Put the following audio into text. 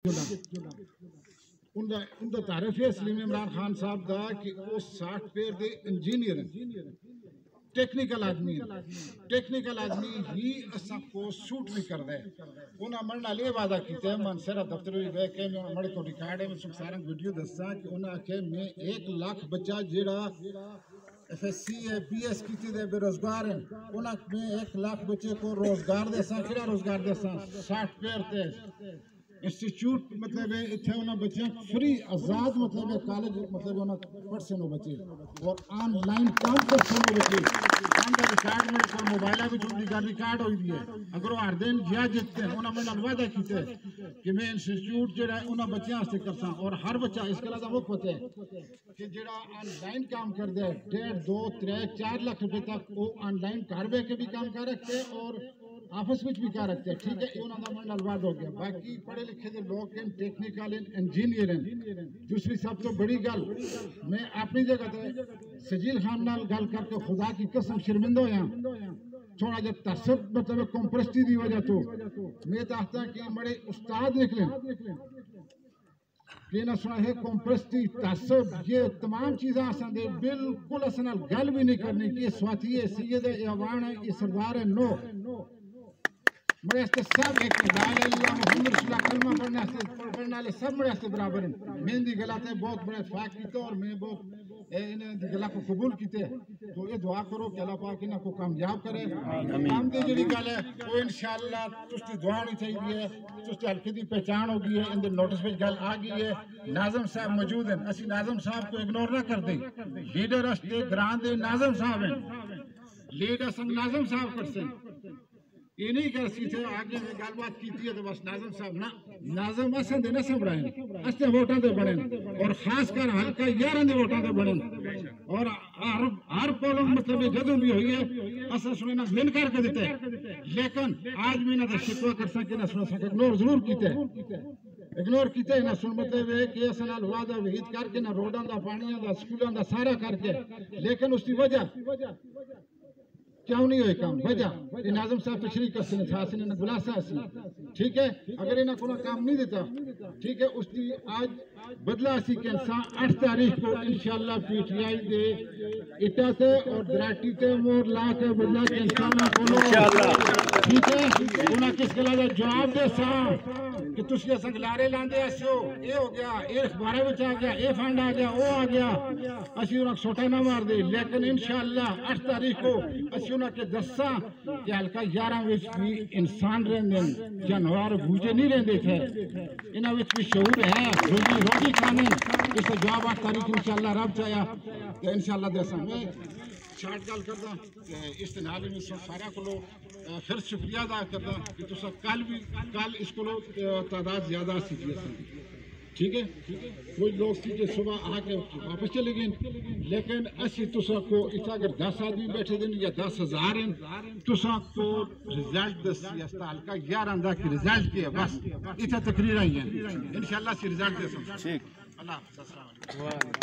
उनका तारीफ है सलीम इमरान खान साहब का कि वो सॉफ्टवेयर दे इंजीनियर टेक्निकल आदमी ही असा को सूट नहीं करता है उन्हें मन नाल ये वादा किया मन सारा दफ्तर भी बह के मैं मड़े तो रिकॉर्ड है मैं सारा वीडियो दसा कि उन्हें आखे मैं 1 लाख बच्चा जेड़ा FSC है BS की बेरोजगार है उन्हें मैं 1 लाख बच्चे को रोजगार देसा किरा रोजगार देसा सॉफ्टवेयर ते इंस्टीट्यूट मतलब है इतने उन्हें बच्चे फ्री आजाद मतलब है कॉलेज मतलब उन्हें पढ़ सनो बच्चे और ऑनलाइन काम कर सनो बच्चे काम का रिकॉर्ड में पर मोबाइल भी छोटी का रिकॉर्ड हो दिए अगर वो हर दिन या जीतते हैं उन्हें मैंने वादा किया कि मैं इंस्टीट्यूट जो है उन्हें बच्चे से करता और हर बच्चा इसके अलावा वो पता है कि जेड़ा ऑनलाइन काम कर दे 1.5 2 3 4 लाख रुपए तक वो ऑनलाइन घर बैठ के भी काम कर रखते हैं और आपस में भी कर रखते हैं ठीक है उन्होंने मन अलवाद हो गया बाकी पढ़े लिखे जो लोग हैं टेक्निकल इंजीनियर हैं दूसरी सब तो बड़ी गल मैं अपनी जगह पे सजील खान नाल गल करके खुदा की कसम शर्मिंदा होया थोड़ा जब तसब मतलब कॉम्प्रेस्टी की वजह तो मैं चाहता कि बड़े उस्ताद निकले ये ना सुना है कॉम्प्रेस्टी तसब ये तमाम चीज़ें आसान दे बिल्कुल असल गल भी नहीं करनी कि स्वाति है सैयद है अवान है ये सरदार है नो मेरे से सब एक लाल अल्लाह मोहम्मद रसूलुल्लाह कलमा पढ़ने वाले सब मेरे से बराबर हैं मेहंदी गलाते हैं बहुत बड़े फाक कीते और मैं बहुत इन्हें गला को कबूल कीते तो ये दुआ करो कि अल्लाह पाक इन्हें को कामयाब करे काम दी जड़ी गल है वो इंशाअल्लाह तुस्ती दुआ नहीं चाहिए तुस्ती हल्की दी पहचान होगी है इन नोटिस पे गल आ गई है नाज़म साहब मौजूद हैं असि नाज़म साहब को इग्नोर ना कर दे लीडर अस्ते ग्रां दे नाज़म साहब हैं लीडर संग नाज़म साहब करते ये नहीं कर थे आगे में गलबात की थी तो बस नाज़म साहब ना नाज़म असन दे सब रहे अस्ते वोटां दे बने और खास कर हल्का 11 दे वोटां दे बने और हर पोलिंग मतलब जदों भी हुई है असा सुने ना मिल करके देते लेकिन आज भी ना तो शिकवा कर सके ना सुन सके इग्नोर जरूर कीते ना सुन मतलब है कि असा नाल वादा वहीद करके ना रोडां दा पानियां दा स्कूलां दा सारा करके लेकिन उसकी वजह क्यों नहीं हुए काम वजह ये नाज़म साहब तशरीह कर सने था ने बुलासा असली ठीक है अगर इन्हें कोई काम नहीं देता ठीक है उसकी आज बदला सी के 8 तारीख को इंशाअल्लाह PTI दे इटा से और दराटी ते मोर ला के बदला के इंसान को इंशाअल्लाह ठीक है उन्हें किस गला दा जवाब दे सा कि तुसी संग लारे लांदे आसो ये हो गया ये अखबारां विच आ गया ये फंड आ गया वो आ गया असि उन्हें छोटा ना मार दे लेकिन इंशाअल्लाह 8 तारीख को असि उन्हें के दसा कि हल्का 11 विच भी इंसान रहंदे जानवर भूजे नहीं रहंदे थे इन्हां विच भी शऊर है रोटी खाने इसका जवाब 8 तारीख इंशाअल्लाह रब चाया तो इंशाअल्लाह दसा मैं शार्ट गल करदा इस नाल में सारा को फिर शुक्रिया अदा करदा कि तुसा कल इसको तादाद ज्यादा सी ठीक है कोई लोग थी कि सुबह आके वापस चले गए लेकिन असी तुसा को इतना अगर 10 आदमी बैठे दिन या 10,000 हैं तुसा को रिजल्ट दस हल्का 11 दा की रिजल्ट के बस इतना तकरीर आई है इंशाअल्लाह से रिजल्ट दे ठीक अल्लाह अस्सलाम वालेकुम